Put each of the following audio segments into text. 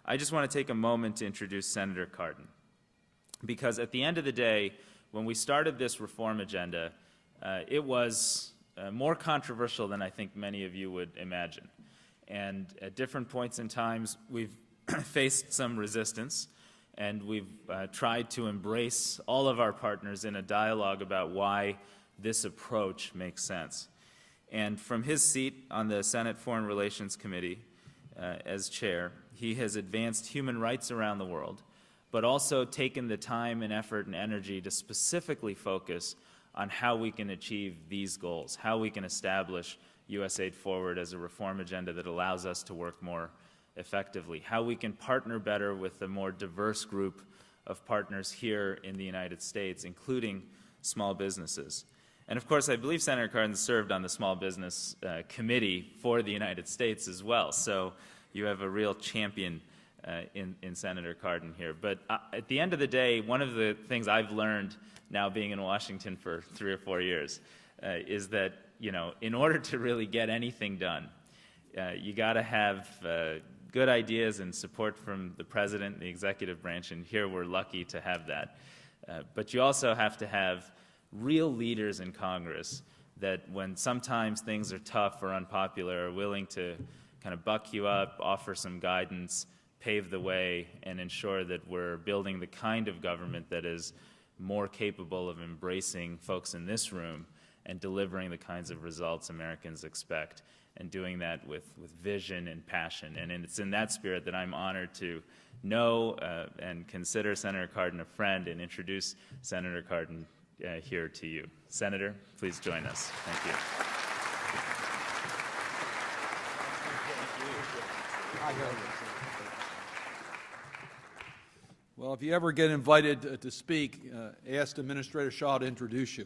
I just want to take a moment to introduce Senator Cardin. Because at the end of the day, when we started this reform agenda, it was more controversial than I think many of you would imagine. And at different points in times, we've faced some resistance, and we've tried to embrace all of our partners in a dialogue about why this approach makes sense. And from his seat on the Senate Foreign Relations Committee as chair, he has advanced human rights around the world, but also taken the time and effort and energy to specifically focus on how we can achieve these goals, how we can establish USAID Forward as a reform agenda that allows us to work more effectively, how we can partner better with a more diverse group of partners here in the United States, including small businesses. And of course, I believe Senator Cardin served on the Small Business Committee for the United States as well, so you have a real champion in Senator Cardin here. But at the end of the day, one of the things I've learned now being in Washington for 3 or 4 years is that, in order to really get anything done, you got to have good ideas and support from the President and the executive branch, and here we're lucky to have that. But you also have to have real leaders in Congress that when sometimes things are tough or unpopular are willing to kind of buck you up, offer some guidance, pave the way, and ensure that we're building the kind of government that is more capable of embracing folks in this room and delivering the kinds of results Americans expect, and doing that with vision and passion. And it's in that spirit that I'm honored to know and consider Senator Cardin a friend and introduce Senator Cardin here to you. Senator, please join us. Thank you. Well, if you ever get invited to speak, ask Administrator Shaw to introduce you.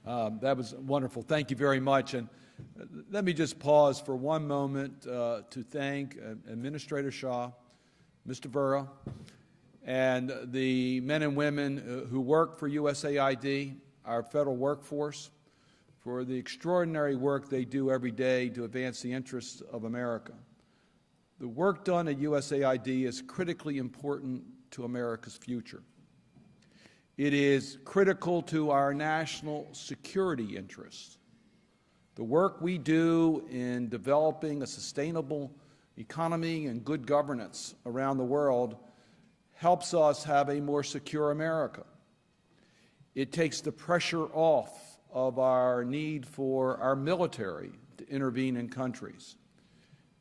That was wonderful. Thank you very much. And let me just pause for one moment to thank Administrator Shaw, Mr. Vera, and the men and women who work for USAID, our federal workforce, for the extraordinary work they do every day to advance the interests of America. The work done at USAID is critically important to America's future. It is critical to our national security interests. The work we do in developing a sustainable economy and good governance around the world helps us have a more secure America. It takes the pressure off of our need for our military to intervene in countries.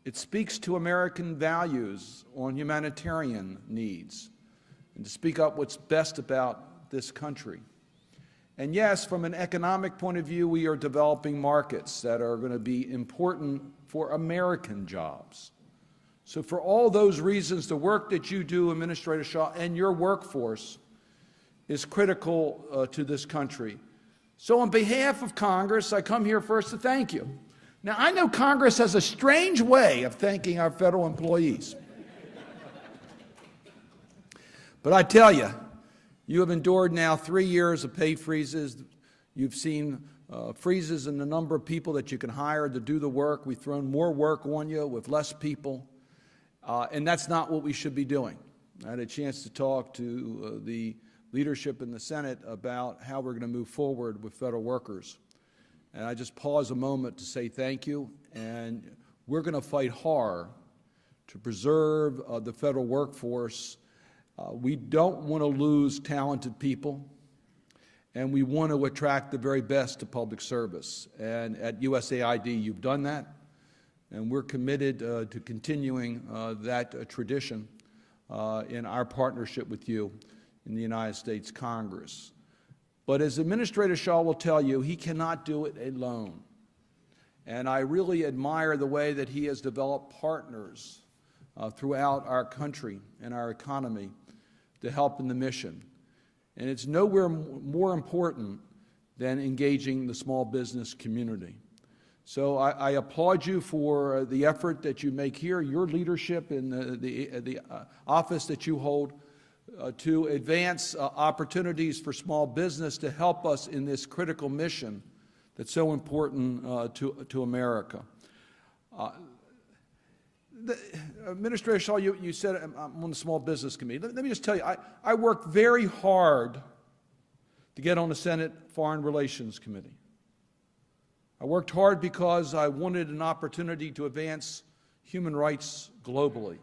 It speaks to American values on humanitarian needs and to speak up what's best about this country. And yes, from an economic point of view, we are developing markets that are going to be important for American jobs. So for all those reasons, the work that you do, Administrator Shaw, and your workforce is critical to this country. So on behalf of Congress, I come here first to thank you. Now, I know Congress has a strange way of thanking our federal employees. But I tell you, you have endured now 3 years of pay freezes. You've seen freezes in the number of people that you can hire to do the work. We've thrown more work on you with less people. And that's not what we should be doing. I had a chance to talk to the leadership in the Senate about how we're going to move forward with federal workers. And I just pause a moment to say thank you. And we're going to fight hard to preserve the federal workforce. We don't want to lose talented people, and we want to attract the very best to public service. And at USAID, you've done that, and we're committed to continuing that tradition in our partnership with you in the United States Congress. But as Administrator Shaw will tell you, he cannot do it alone. And I really admire the way that he has developed partners throughout our country and our economy to help in the mission. And it's nowhere more important than engaging the small business community. So I applaud you for the effort that you make here, your leadership in the office that you hold, to advance opportunities for small business to help us in this critical mission that's so important to America. Administrator Shaw, you said I'm on the Small Business Committee. Let me just tell you, I worked very hard to get on the Senate Foreign Relations Committee. I worked hard because I wanted an opportunity to advance human rights globally,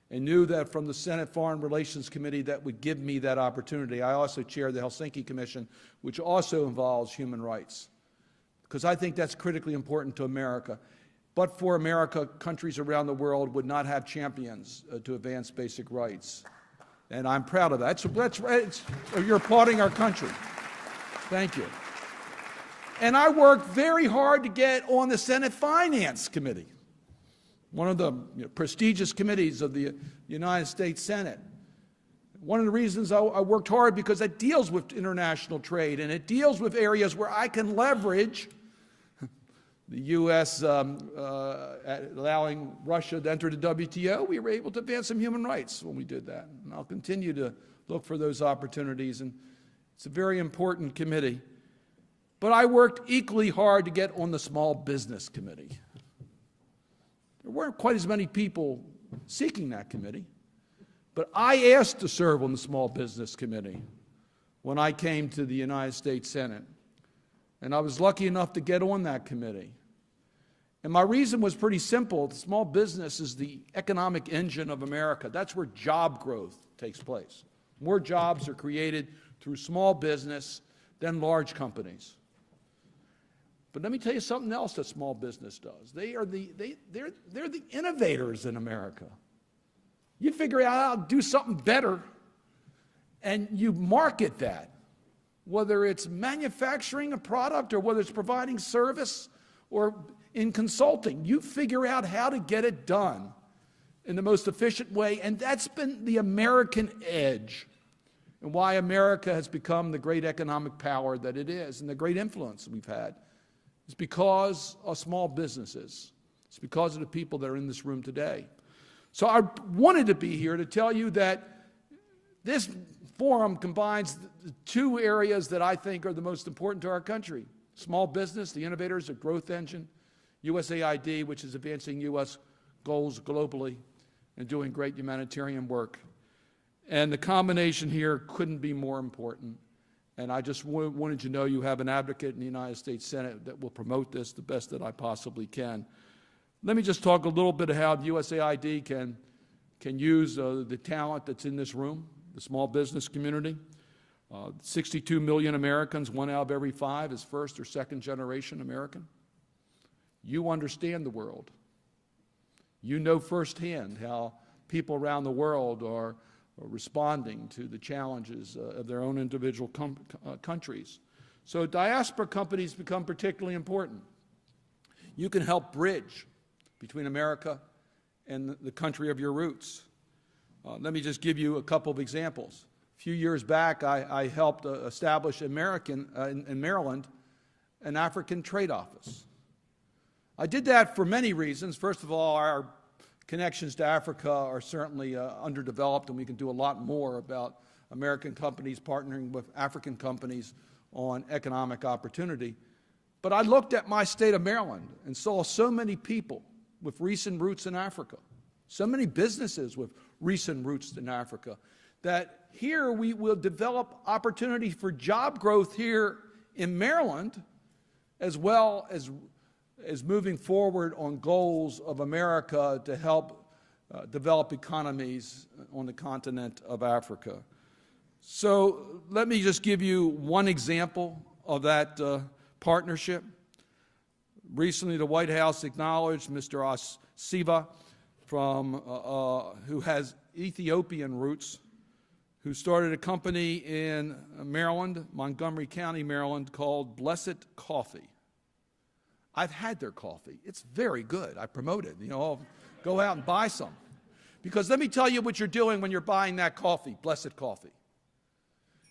and knew that from the Senate Foreign Relations Committee that would give me that opportunity. I also chair the Helsinki Commission, which also involves human rights, because I think that's critically important to America. But for America, countries around the world would not have champions to advance basic rights. And I'm proud of that. So you're applauding our country. Thank you. And I worked very hard to get on the Senate Finance Committee, one of the prestigious committees of the United States Senate. One of the reasons I worked hard, because it deals with international trade, and it deals with areas where I can leverage the U.S. Allowing Russia to enter the WTO. We were able to advance some human rights when we did that. And I'll continue to look for those opportunities. And it's a very important committee. But I worked equally hard to get on the Small Business Committee. There weren't quite as many people seeking that committee. But I asked to serve on the Small Business Committee when I came to the United States Senate. And I was lucky enough to get on that committee. And my reason was pretty simple. The small business is the economic engine of America. That's where job growth takes place. More jobs are created through small business than large companies. But let me tell you something else that small business does. They're the innovators in America. You figure out how to do something better, and you market that. Whether it's manufacturing a product or whether it's providing service or in consulting, you figure out how to get it done in the most efficient way. And that's been the American edge, and why America has become the great economic power that it is, and the great influence we've had. It's because of small businesses. It's because of the people that are in this room today. So I wanted to be here to tell you that this forum combines the two areas that I think are the most important to our country. Small business, the innovators, a growth engine. USAID, which is advancing U.S. goals globally and doing great humanitarian work. And the combination here couldn't be more important. And I just wanted you to know you have an advocate in the United States Senate that will promote this the best that I possibly can. Let me just talk a little bit about how USAID can use the talent that's in this room, the small business community. 62 million Americans, 1 out of every 5 is first or second generation American. You understand the world. You know firsthand how people around the world are responding to the challenges of their own individual countries. So diaspora companies become particularly important. You can help bridge between America and the country of your roots. Let me just give you a couple of examples. A few years back, I helped establish in Maryland an African trade office. I did that for many reasons. First of all, our connections to Africa are certainly underdeveloped, and we can do a lot more about American companies partnering with African companies on economic opportunity. But I looked at my state of Maryland and saw so many people with recent roots in Africa, so many businesses with recent roots in Africa, that here we will develop opportunity for job growth here in Maryland, as well as moving forward on goals of America to help develop economies on the continent of Africa. So let me just give you one example of that partnership. Recently, the White House acknowledged Mr. Asiva, who has Ethiopian roots, who started a company in Maryland, Montgomery County, Maryland, called Blessed Coffee. I've had their coffee. It's very good. I promote it. I'll go out and buy some. Because let me tell you what you're doing when you're buying that coffee, Blessed Coffee.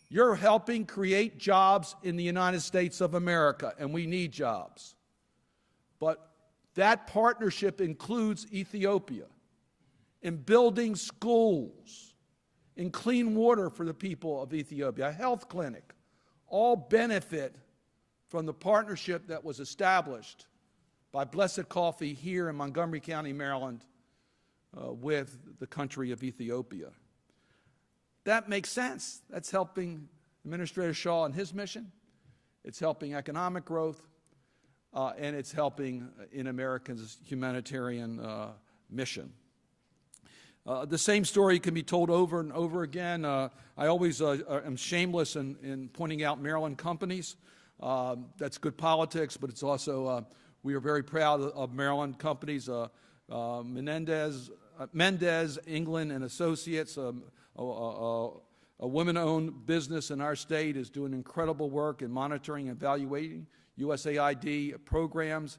You're helping create jobs in the United States of America, and we need jobs. But that partnership includes Ethiopia in building schools, in clean water for the people of Ethiopia, a health clinic, all benefit from the partnership that was established by Blessed Coffee here in Montgomery County, Maryland, with the country of Ethiopia. That makes sense. That's helping Administrator Shaw and his mission. It's helping economic growth, and it's helping in America's humanitarian mission. The same story can be told over and over again. I always am shameless in pointing out Maryland companies. That's good politics, but it's also, we are very proud of Maryland companies. Mendez, England and Associates, a women-owned business in our state, is doing incredible work in monitoring and evaluating USAID programs.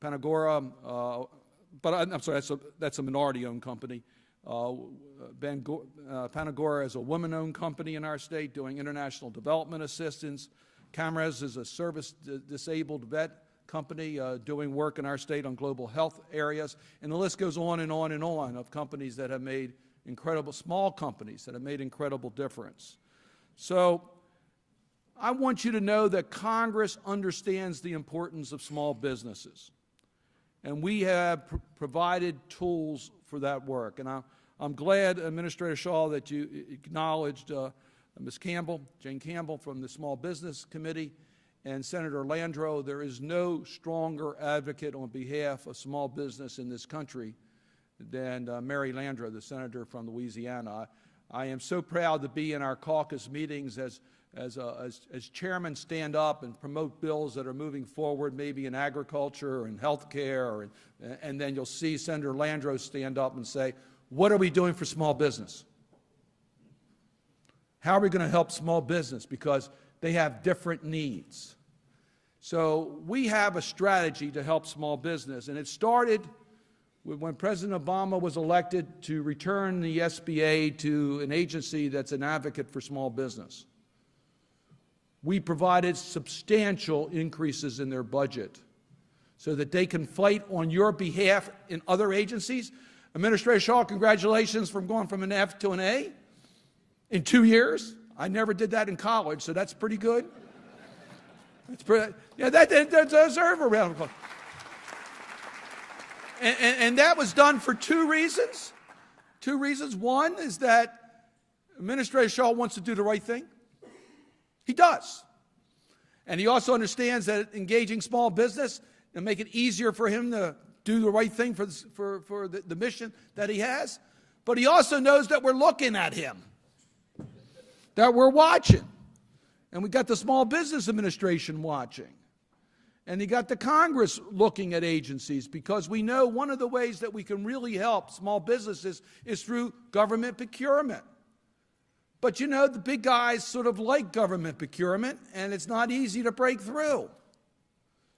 Panagora, but I'm sorry, that's a minority-owned company. Panagora is a woman-owned company in our state doing international development assistance. Cameras is a service-disabled vet company doing work in our state on global health areas. And the list goes on and on and on of companies that have made incredible, small companies that have made incredible difference. So I want you to know that Congress understands the importance of small businesses. And we have provided tools for that work. And I'm glad, Administrator Shaw, that you acknowledged Ms. Campbell, Jane Campbell from the Small Business Committee, and Senator Landrieu. There is no stronger advocate on behalf of small business in this country than Mary Landrieu, the senator from Louisiana. I am so proud to be in our caucus meetings as chairmen stand up and promote bills that are moving forward, maybe in agriculture or in health care, and then you'll see Senator Landrieu stand up and say, what are we doing for small business? How are we going to help small business? Because they have different needs. So we have a strategy to help small business, and it started when President Obama was elected to return the SBA to an agency that's an advocate for small business. We provided substantial increases in their budget so that they can fight on your behalf in other agencies. Administrator Shaw, congratulations from going from an F to an A in 2 years. I never did that in college, so that's pretty good. That's pretty, yeah, that deserves a round of applause. And that was done for two reasons. Two reasons. One is that Administrator Shaw wants to do the right thing. He does. And he also understands that engaging small business and make it easier for him to do the right thing for the mission that he has. But he also knows that we're looking at him, that we're watching. And we got the Small Business Administration watching. And you got the Congress looking at agencies, because we know one of the ways that we can really help small businesses is through government procurement. But you know, the big guys sort of like government procurement, and it's not easy to break through.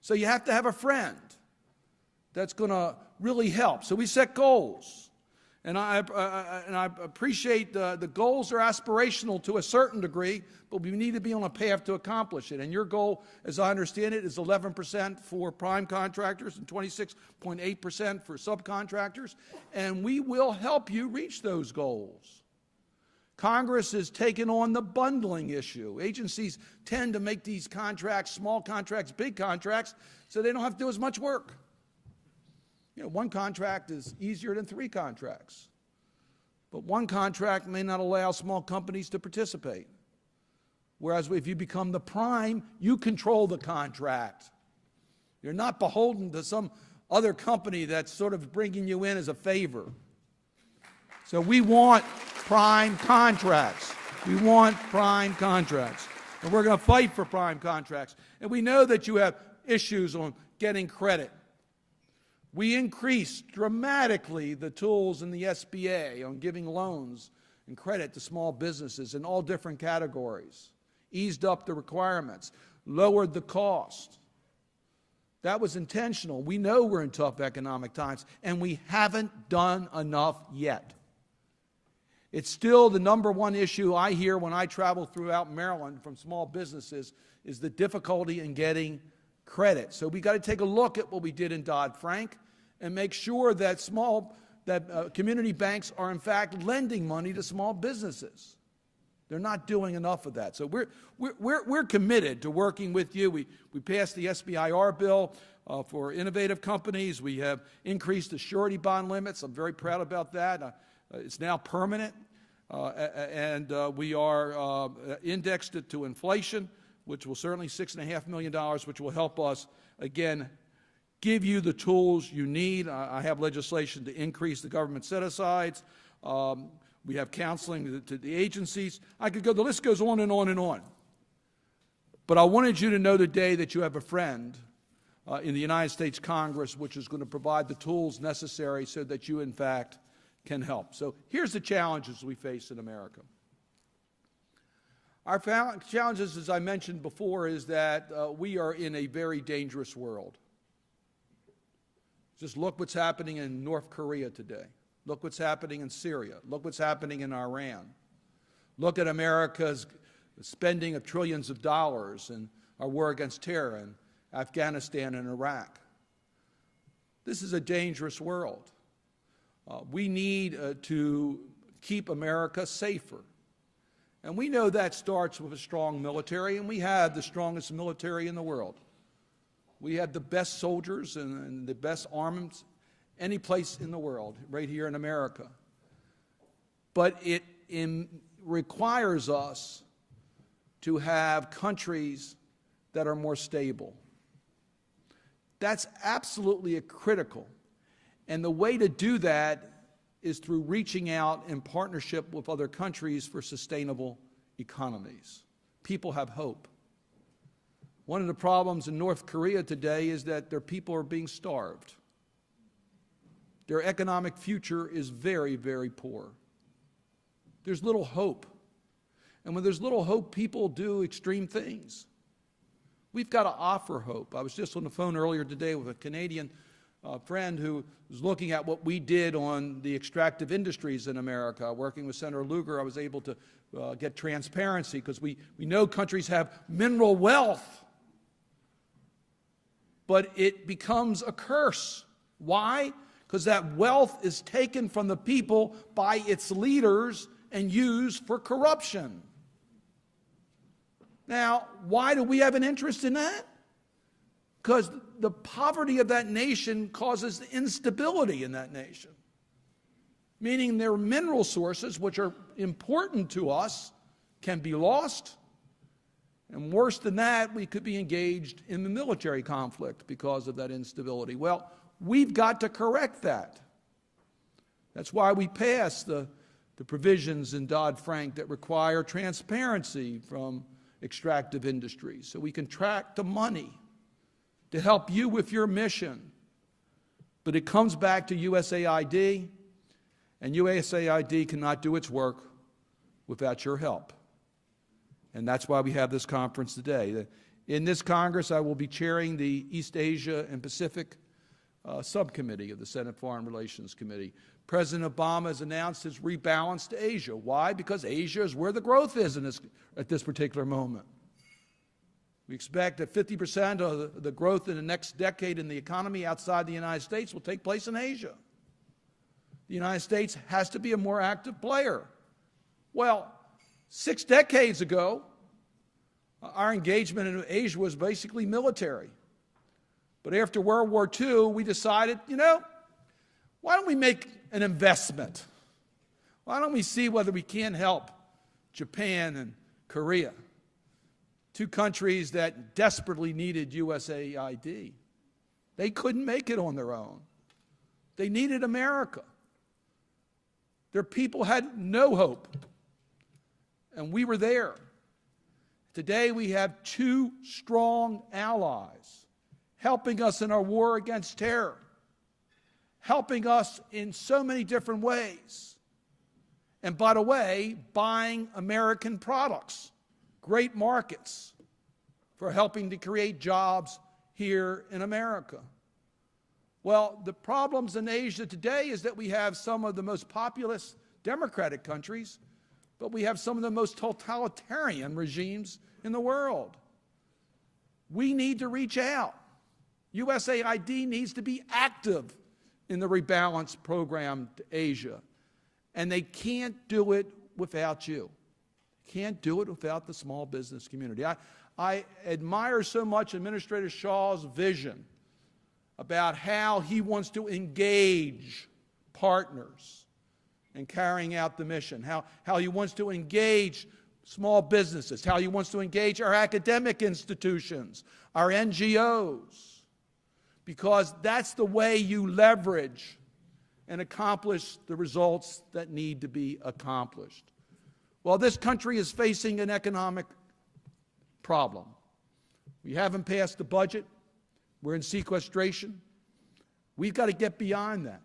So you have to have a friend that's going to really help. So we set goals. And I appreciate the goals are aspirational to a certain degree, but we need to be on a path to accomplish it. And your goal, as I understand it, is 11% for prime contractors and 26.8% for subcontractors. And we will help you reach those goals. Congress has taken on the bundling issue. Agencies tend to make these contracts, small contracts, big contracts, so they don't have to do as much work. You know, one contract is easier than 3 contracts. But one contract may not allow small companies to participate. Whereas if you become the prime, you control the contract. You're not beholden to some other company that's sort of bringing you in as a favor. So we want prime contracts. We want prime contracts. And we're going to fight for prime contracts. And we know that you have issues on getting credit. We increased dramatically the tools in the SBA on giving loans and credit to small businesses in all different categories, eased up the requirements, lowered the cost. That was intentional. We know we're in tough economic times, and we haven't done enough yet. It's still the #1 issue I hear when I travel throughout Maryland from small businesses is the difficulty in getting credit. So we got to take a look at what we did in Dodd-Frank and make sure that community banks are in fact lending money to small businesses. They're not doing enough of that. So we're committed to working with you. We passed the SBIR bill. for innovative companies. We have increased the surety bond limits. I'm very proud about that. It's now permanent. And we are indexed it to inflation, which will certainly $6.5 million, which will help us, again, give you the tools you need. I have legislation to increase the government set-asides. We have counseling to the agencies. I could go, the list goes on and on and on. But I wanted you to know today that you have a friend in the United States Congress which is going to provide the tools necessary so that you, in fact, can help. So here's the challenges we face in America. Our challenges, as I mentioned before, is that we are in a very dangerous world. Just look what's happening in North Korea today. Look what's happening in Syria. Look what's happening in Iran. Look at America's spending of trillions of dollars in our war against terror in Afghanistan and Iraq. This is a dangerous world. We need to keep America safer. And we know that starts with a strong military, and we have the strongest military in the world. We have the best soldiers and the best armaments any place in the world, right here in America. But it requires us to have countries that are more stable. That's absolutely critical. And the way to do that is through reaching out in partnership with other countries for sustainable economies. People have hope. One of the problems in North Korea today is that their people are being starved. Their economic future is very, very poor. There's little hope. And when there's little hope, people do extreme things. We've got to offer hope. I was just on the phone earlier today with a Canadian friend who was looking at what we did on the extractive industries in America. Working with Senator Lugar, I was able to get transparency because we know countries have mineral wealth, but it becomes a curse. Why? Because that wealth is taken from the people by its leaders and used for corruption. Now, why do we have an interest in that? Because the poverty of that nation causes instability in that nation. Meaning their mineral sources, which are important to us, can be lost. And worse than that, we could be engaged in the military conflict because of that instability. Well, we've got to correct that. That's why we passed the provisions in Dodd-Frank that require transparency from extractive industries so we can track the money to help you with your mission. But it comes back to USAID, and USAID cannot do its work without your help. And that's why we have this conference today. In this Congress, I will be chairing the East Asia and Pacific subcommittee of the Senate Foreign Relations Committee. President Obama has announced his rebalance to Asia. Why? Because Asia is where the growth is at this particular moment. We expect that 50% of the growth in the next decade in the economy outside the United States will take place in Asia. The United States has to be a more active player. Well, 6 decades ago, our engagement in Asia was basically military. But after World War II, we decided, why don't we make an investment? Why don't we see whether we can help Japan and Korea, 2 countries that desperately needed USAID. They couldn't make it on their own. They needed America. Their people had no hope, and we were there. Today we have 2 strong allies helping us in our war against terror, helping us in so many different ways. And by the way, buying American products, great markets for helping to create jobs here in America. Well, the problems in Asia today is that we have some of the most populous democratic countries, but we have some of the most totalitarian regimes in the world. We need to reach out. USAID needs to be active in the rebalance program to Asia. And they can't do it without you. Can't do it without the small business community. I admire so much Administrator Shaw's vision about how he wants to engage partners in carrying out the mission, how he wants to engage small businesses, how he wants to engage our academic institutions, our NGOs, because that's the way you leverage and accomplish the results that need to be accomplished. Well, this country is facing an economic problem. We haven't passed the budget. We're in sequestration. We've got to get beyond that.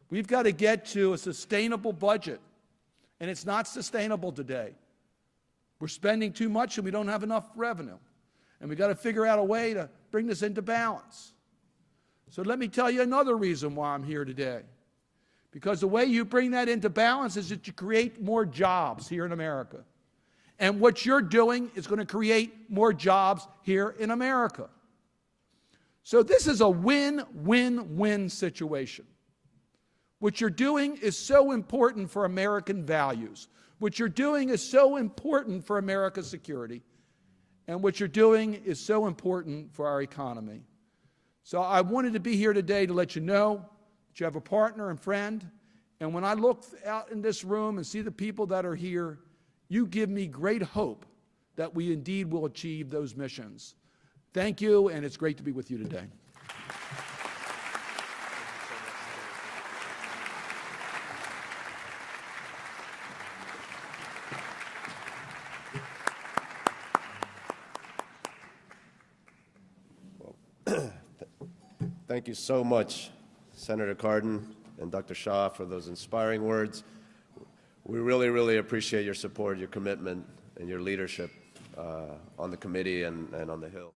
We've got to get to a sustainable budget, and it's not sustainable today. We're spending too much and we don't have enough revenue, and we've got to figure out a way to bring this into balance. So let me tell you another reason why I'm here today. Because the way you bring that into balance is that you create more jobs here in America. And what you're doing is going to create more jobs here in America. So this is a win-win-win situation. What you're doing is so important for American values. What you're doing is so important for America's security. And what you're doing is so important for our economy. So I wanted to be here today to let you know that you have a partner and friend. And when I look out in this room and see the people that are here, you give me great hope that we indeed will achieve those missions. Thank you, and it's great to be with you today. Thank you so much, Senator Cardin and Dr. Shah, for those inspiring words. We really, really appreciate your support, your commitment, and your leadership on the committee and on the Hill.